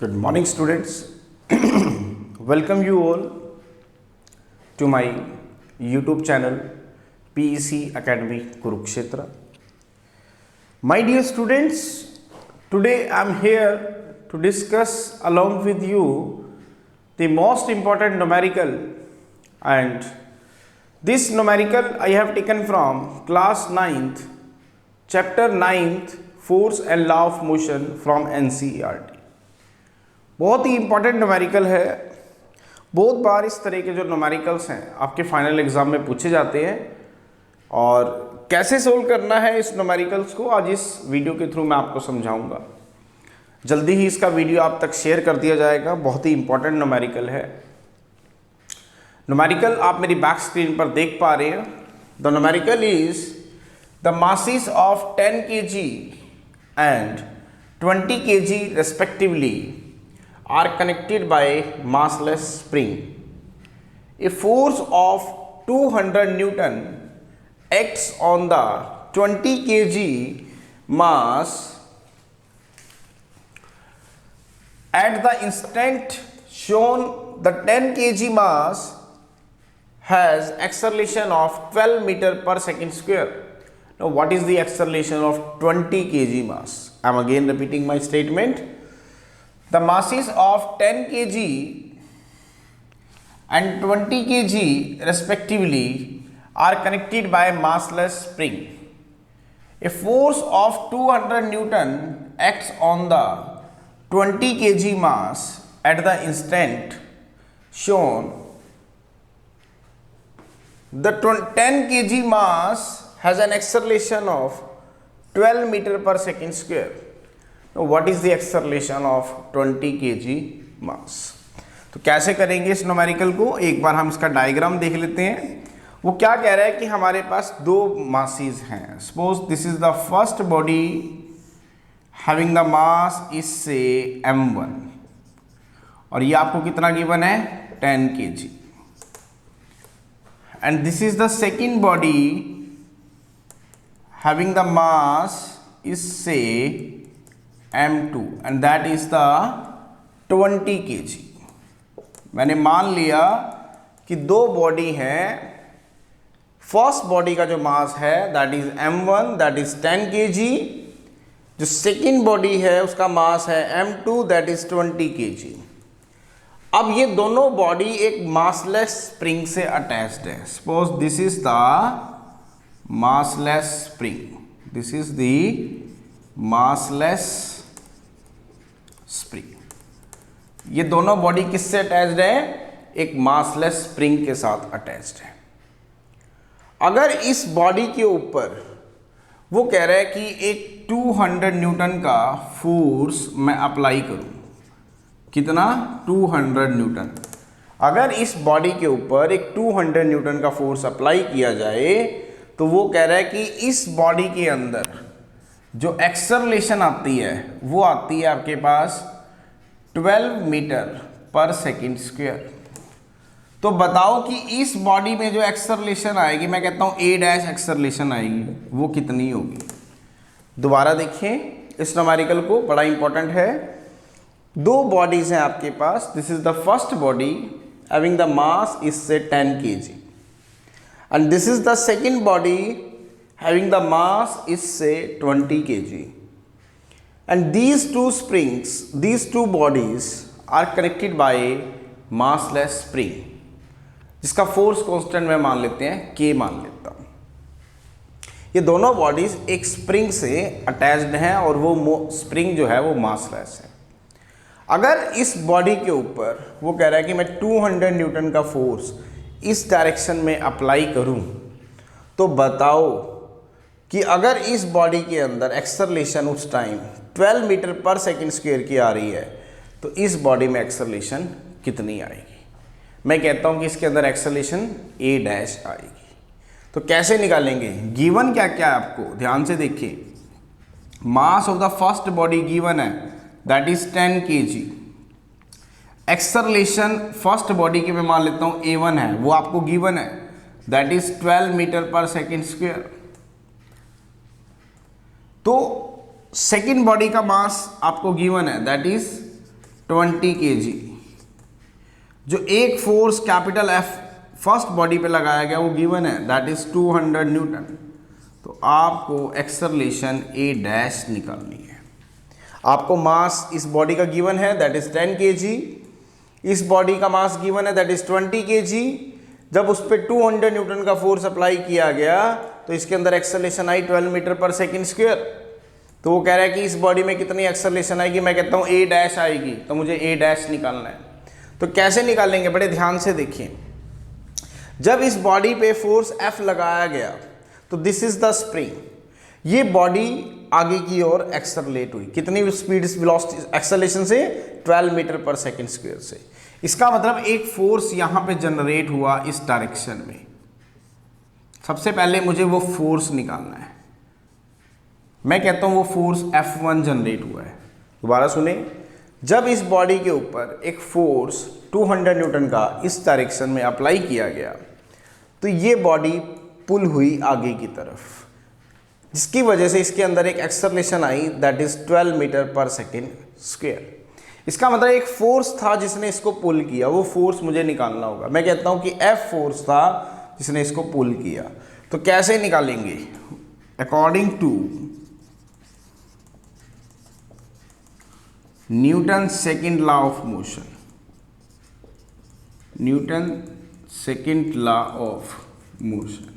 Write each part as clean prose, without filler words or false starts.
Good morning, students. Welcome you all to my YouTube channel PEC Academy Kurukshetra. My dear students, today I am here to discuss along with you the most important numerical, and this numerical I have taken from class 9th, chapter 9th, Force and Law of Motion from NCERT. बहुत ही important numerical है। बहुत बार इस तरह के जो numericals हैं आपके final exam में पूछे जाते हैं, और कैसे सोल्व करना है इस न्यूमेरिकल्स को आज इस वीडियो के थ्रू मैं आपको समझाऊंगा। जल्दी ही इसका वीडियो आप तक शेयर कर दिया जाएगा। बहुत ही इंपॉर्टेंट न्यूमेरिकल है। न्यूमेरिकल आप मेरी बैक स्क्रीन पर देख पा रहे हैं। The numerical is the masses of 10 kg and 20 kg respectively are connected by massless spring. A force of 200 Newton acts on the 20 kg mass at the instant shown. The 10 kg mass has acceleration of 12 meter per second square. Now what is the acceleration of 20 kg mass? I am again repeating my statement. The masses of 10 kg and 20 kg respectively are connected by massless spring. A force of 200 Newton acts on the 20 kg mass at the instant shown. The 10 kg mass has an acceleration of 12 meter per second square. Now what is the acceleration of 20 kg mass? तो कैसे करेंगे इस numerical को? एक बार हम इसका diagram देख लेते हैं। वो क्या कह रहा है कि हमारे पास दो मासेस हैं। Suppose this is the first body having the mass is से m1, और ये आपको कितना गिवन है 10 kg, and this is the second body having the mass is से m2 and that is the 20 kg। मैंने मान लिया कि दो बॉडी हैं। फर्स्ट बॉडी का जो मास है that is m1 that is 10 kg। जो सेकेंड बॉडी है उसका मास है m2 दैट इज 20 kg। अब ये दोनों बॉडी एक मासलेस स्प्रिंग से अटैच्ड है। Suppose this is the massless spring, this is the massless spring. ये दोनों बॉडी किससे अटैच्ड है? एक मासलेस स्प्रिंग के साथ अटैच्ड है। अगर इस बॉडी के ऊपर वो कह रहा है कि एक 200 न्यूटन का फोर्स मैं अप्लाई करूं, कितना 200 न्यूटन। अगर इस बॉडी के ऊपर एक 200 न्यूटन का फोर्स अप्लाई किया जाए तो वो कह रहा है कि इस बॉडी के अंदर जो एक्सेलरेशन आती है वो आती है आपके पास 12 मीटर पर सेकेंड स्क्वायर। तो बताओ कि इस बॉडी में जो एक्सेलरेशन आएगी, मैं कहता हूं a डैश एक्सेलरेशन आएगी, वो कितनी होगी? दोबारा देखें इस न्यूमेरिकल को, बड़ा इंपॉर्टेंट है। दो बॉडीज हैं आपके पास। This is the first body having the mass is say 10 kg and this is the second body having the mass is say 20 kg, and these two springs, these two bodies are connected by massless spring, जिसका force constant में मान लेते हैं k मान लेता हूं। ये दोनों बॉडीज एक स्प्रिंग से अटैच्ड हैं और वो स्प्रिंग जो है वो मासलेस है। अगर इस बॉडी के ऊपर वो कह रहा है कि मैं 200 न्यूटन का फोर्स इस डायरेक्शन में अप्लाई करूं, तो बताओ कि अगर इस बॉडी के अंदर एक्सेलरेशन उस time 12 metre per second square की आ रही है तो इस बॉडी में एक्सेलरेशन कितनी आएगी? मैं कहता हूं कि इसके अंदर एक्सेलरेशन a डैश आएगी। तो कैसे निकालेंगे? गिवन क्या क्या है आपको ध्यान से देखिए। Mass of the first body given है that is 10 kg। Acceleration first body की मैं मान लेता हूं a1 है, वो आपको गिवन है that is 12 metre per second square. तो सेकेंड बॉडी का मास आपको गिवन है दैट इज 20 kg, जो एक force capital F first body पे लगाया गया वो गिवन है, दैट इज 200 न्यूटन। तो आपको एक्सेलरेशन A डैश निकालनी है। आपको मास इस बॉडी का गिवन है, दैट इज 10 kg। इस बॉडी का मास गिवन है, दैट इज 20 kg। जब उस पर 200 न्यूटन का फोर्स अप्लाई किया गया तो इसके अंदर एक्सेलरेशन आई 12 मीटर पर सेकेंड स्क्वायर। तो वो कह रहा है कि इस बॉडी में कितनी एक्सेलरेशन आएगी, मैं कहता हूँ A डैश आएगी, तो मुझे A डैश निकालना है। तो कैसे निकालेंगे, बड़े ध्यान से देखिए। जब इस बॉडी पे फोर्स F लगाया गया तो दिस इज द स्प्रिंग, ये बॉडी आगे की ओर एक्सेलरेट हुई, कितनी स्पीड वेलोसिटी एक्सेलरेशन से, 12 मीटर पर सेकेंड स्क्वायर से। इसका मतलब एक फोर्स यहां पे जनरेट हुआ इस डायरेक्शन में। सबसे पहले मुझे वो फोर्स निकालना है। मैं कहता हूं वो फोर्स F1 जनरेट हुआ है। दोबारा सुने, जब इस बॉडी के ऊपर एक फोर्स 200 न्यूटन का इस डायरेक्शन में अप्लाई किया गया तो ये बॉडी पुल हुई आगे की तरफ, जिसकी वजह से इसके अंदर एक एक्सेलरेशन आई, that is 12 metre per second square. इसका मतलब एक फोर्स था जिसने इसको पुल किया, वो फोर्स मुझे निकालना होगा। मैं कहता हूं कि F फोर्स था जिसने इसको पुल किया। तो कैसे निकालेंगे, according to Newton second law of motion, Newton second law of motion.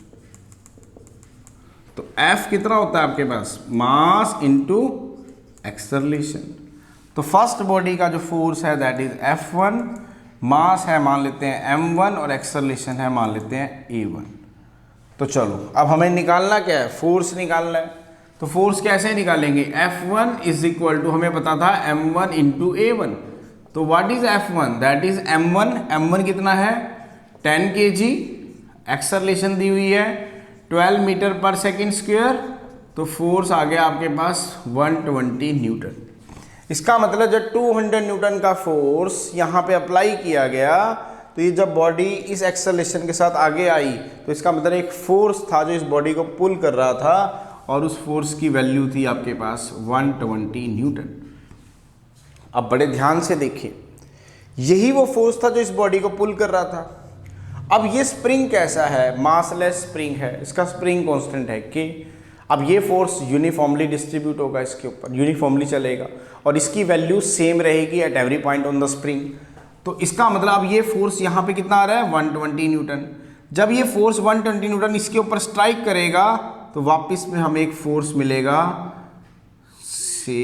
तो F कितना होता है आपके पास, मास इनटू एक्सेलरेशन। तो फर्स्ट बॉडी का जो फोर्स है दैट इज F1, मास है मान लेते हैं M1 और एक्सेलरेशन है मान लेते हैं A1। तो चलो अब हमें निकालना क्या है, फोर्स निकालना है। तो फोर्स कैसे निकालेंगे, F1 इज इक्वल टू, हमें पता था M1 इंटू A1। तो what is F1, that is M1 कितना है 10 kg, एक्सेलरेशन दी हुई है 12 मीटर पर सेकेंड स्क्वायर। तो फोर्स आ गया आपके पास 120 न्यूटन। इसका मतलब जब 200 न्यूटन का फोर्स यहाँ पे अप्लाई किया गया तो ये जब बॉडी इस एक्सेलरेशन के साथ आगे आई तो इसका मतलब एक फोर्स था जो इस बॉडी को पुल कर रहा था, और उस फोर्स की वैल्यू थी आपके पास 120 न्यूटन। अब बड़े ध्यान से देखिए, यही वो फोर्स था जो इस बॉडी को पुल कर रहा था। अब ये स्प्रिंग कैसा है, मासलेस स्प्रिंग है, इसका स्प्रिंग कांस्टेंट है K। अब ये फोर्स यूनिफॉर्मली डिस्ट्रीब्यूट होगा, इसके ऊपर यूनिफॉर्मली चलेगा और इसकी वैल्यू सेम रहेगी at every point on the spring. तो इसका मतलब अब ये फोर्स यहाँ पे कितना आ रहा है 120 न्यूटन। जब ये फोर्स 120 न्यूटन इसके ऊपर स्ट्राइक करेगा तो वापस में हमें एक फोर्स मिलेगा से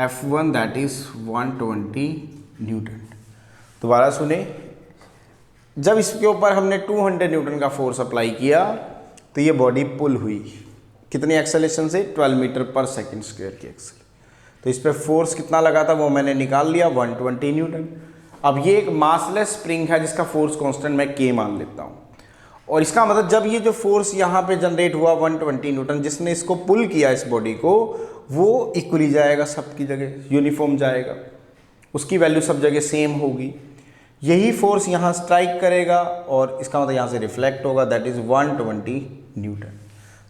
F1 दैट इज 120 न्यूटन। दोबारा सुने, जब इसके ऊपर हमने 200 न्यूटन का फोर्स अप्लाई किया तो ये बॉडी पुल हुई, कितनी एक्सेलरेशन से, 12 मीटर पर सेकेंड स्क्वायर की एक्सेल। तो इस पर फोर्स कितना लगा था वो मैंने निकाल लिया 120 न्यूटन। अब ये एक मासलेस स्प्रिंग है जिसका फोर्स कांस्टेंट मैं K मान लेता हूँ, और इसका मतलब जब ये जो फोर्स यहाँ पे जनरेट हुआ 120 न्यूटन जिसने इसको पुल किया इस बॉडी को, वो इक्वली जाएगा सबकी जगह, यूनिफॉर्म जाएगा, उसकी वैल्यू सब जगह सेम होगी। यही फोर्स यहाँ स्ट्राइक करेगा और इसका मतलब यहाँ से रिफ्लेक्ट होगा, दैट इज 120 न्यूटन।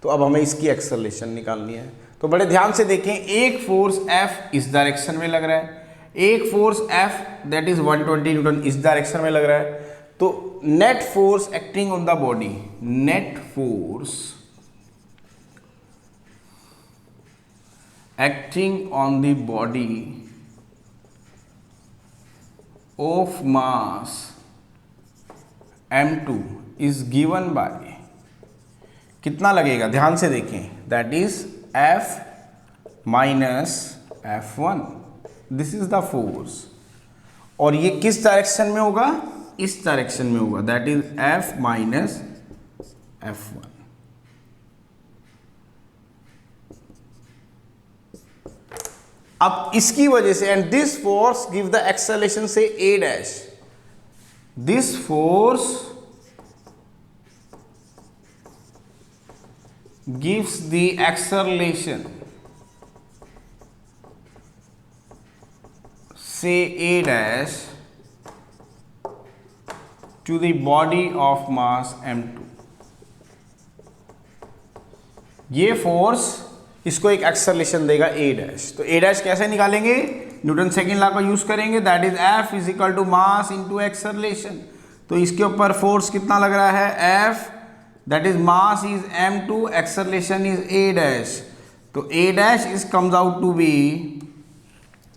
तो अब हमें इसकी एक्सेलरेशन निकालनी है। तो बड़े ध्यान से देखें, एक फोर्स F इस डायरेक्शन में लग रहा है, एक force F that is 120 Newton इस डायरेक्शन में लग रहा है। तो net force acting on the body, net force acting on the body of mass M2 is given by, कितना लगेगा ध्यान से देखें, that is F minus F1, this is the force. और ये किस डायरेक्शन में होगा, इस डायरेक्शन में होगा, that is F minus F1। अब इसकी वजह से, and this force give the acceleration से A dash, this force gives the acceleration say A dash to the body of mass M2। ये फोर्स इसको एक एक्सेलरेशन देगा A डैश। तो A डैश कैसे निकालेंगे, न्यूटन सेकेंड लॉ का use करेंगे, that is F is equal to mass into acceleration. तो इसके ऊपर फोर्स कितना लग रहा है, F, that is mass is m2, acceleration is a dash. तो a dash is comes out to be,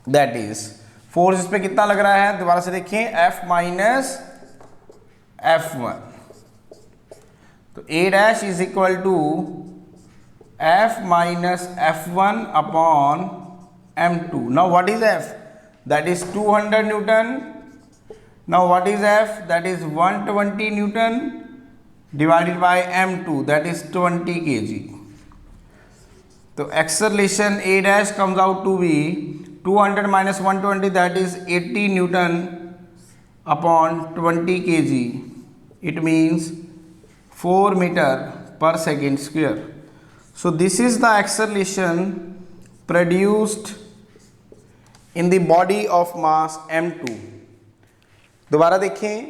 that is force इस पे कितना लग रहा है, दोबारा से देखिए, F माइनस F1। तो a dash is equal to F minus F1 upon m2। Now what is F, that is 200 newton. Now what is F, that is 120 newton divided by m2, that is 20 kg। तो acceleration a dash comes out to be 200 minus 120, that is 80 newton upon 20 kg। It means 4 metre per second square. So this is the acceleration produced in the body of mass m2। दोबारा देखें,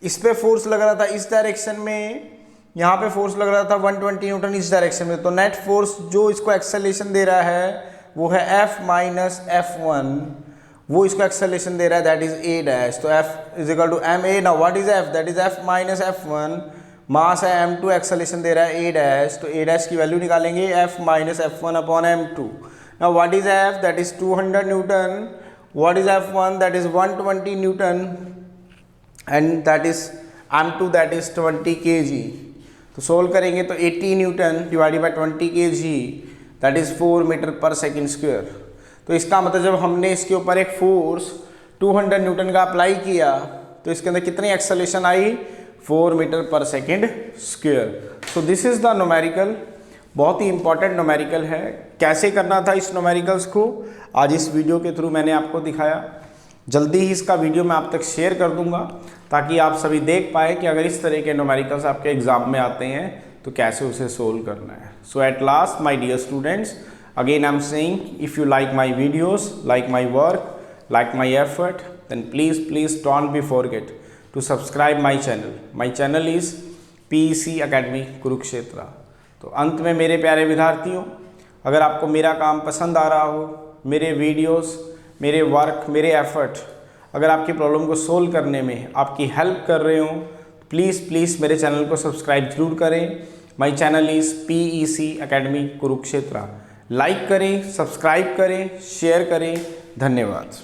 इस पे force लग रहा था इस direction में, यहाँ पे फोर्स लग रहा था 120 न्यूटन इस डायरेक्शन में। तो नेट फोर्स जो इसको एक्सेलरेशन दे रहा है वो है F माइनस F1, वो इसको एक्सेलरेशन दे रहा है, दैट इज a डैश। तो F is equal to ma। Now what is F, that is F minus F1, mass है m2, एक्सेलरेशन दे रहा है a डैश। तो a डैश की वैल्यू निकालेंगे F minus F1 upon m2। Now what is F, that is 200 newton. What is F1, that is 120 newton and that is m2, that is 20 kg। तो solve करेंगे तो 80 newton divided by 20 kg, that is 4 metre per second square. तो इसका मतलब जब हमने इसके ऊपर एक फोर्स 200 न्यूटन का अप्लाई किया तो इसके अंदर कितनी acceleration I, 4 metre per second square. So this is the numerical, बहुत ही इंपॉर्टेंट न्यूमेरिकल है। कैसे करना था इस न्यूमेरिकल्स को आज इस वीडियो के थ्रू मैंने आपको दिखाया। जल्दी ही इसका वीडियो मैं आप तक शेयर कर दूंगा ताकि आप सभी देख पाए कि अगर इस तरह के न्यूमेरिकल्स आपके एग्जाम में आते हैं तो कैसे उसे सोल्व करना है। So at last my dear students, again I am saying, if you like my videos, like my work, like my effort, then please don't be forget to subscribe my channel. My channel is PEC Academy Kurukshetra. तो अंत में मेरे प्यारे विद्यार्थियों, अगर आपको मेरा काम पसंद आ रहा हो, मेरे वीडियोस, मेरे वर्क, मेरे एफर्ट अगर आपकी प्रॉब्लम को सोल्व करने में आपकी हेल्प कर रहे हो, प्लीज़ मेरे चैनल को सब्सक्राइब जरूर करें। My channel is PEC Academy Kurukshetra. Like करें, सब्सक्राइब करें, शेयर करें। धन्यवाद।